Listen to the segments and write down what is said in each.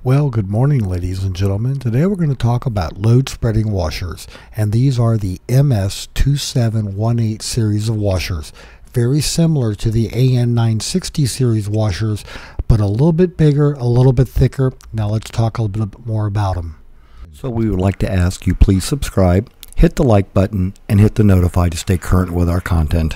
Well, good morning, ladies and gentlemen. Today we're going to talk about load spreading washers, and these are the MS27183 series of washers. Very similar to the AN960 series washers, but a little bit bigger, a little bit thicker. Now let's talk a little bit more about them. So we would like to ask you please subscribe, hit the like button, and hit the notify to stay current with our content.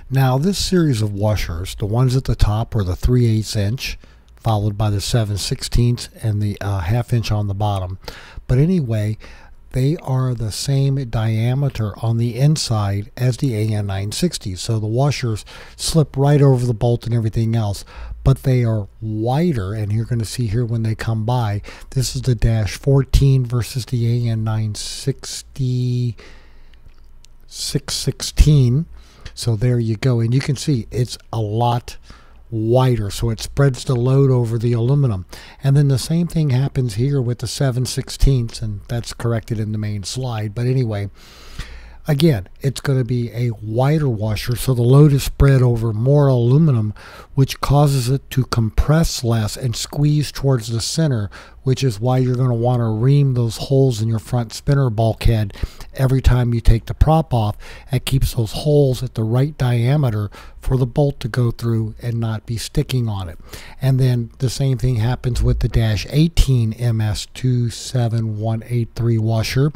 Now this series of washers, the ones at the top are the 3/8 inch, followed by the 7/16 and the ½ inch on the bottom. But anyway, they are the same diameter on the inside as the AN960. So the washers slip right over the bolt and everything else, but they are wider, and you're going to see here when they come by, this is the -14 versus the AN960 6/16. So there you go, and you can see it's a lot wider, so it spreads the load over the aluminum. And then the same thing happens here with the 7/16, and that's corrected in the main slide. But anyway, again, it's going to be a wider washer, so the load is spread over more aluminum, which causes it to compress less and squeeze towards the center, which is why you're going to want to ream those holes in your front spinner bulkhead every time you take the prop off. It keeps those holes at the right diameter for the bolt to go through and not be sticking on it. And then the same thing happens with the -18 MS27183 washer.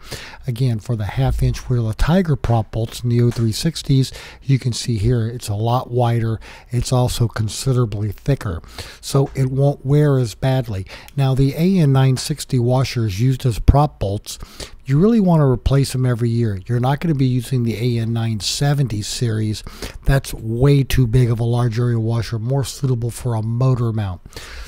Again, for the ½ inch wheel of Tiger prop bolts in the 0360s, you can see here it's a lot wider. It's also considerably thicker, so it won't wear as badly. Now the AN960 washers used as prop bolts, you really want to replace them every year. You're not going to be using the AN970 series. That's way too big of a large area washer, more suitable for a motor mount.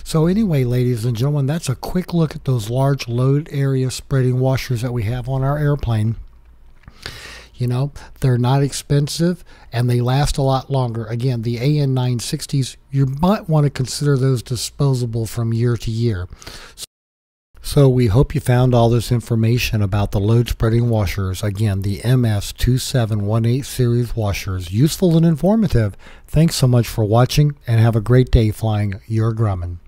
So anyway, ladies and gentlemen, that's a quick look at those large load area spreading washers that we have on our airplane. You know, they're not expensive and they last a lot longer. Again, the AN960s, you might want to consider those disposable from year to year. So we hope you found all this information about the load spreading washers. Again, the MS27183 series washers, useful and informative. Thanks so much for watching, and have a great day flying your Grumman.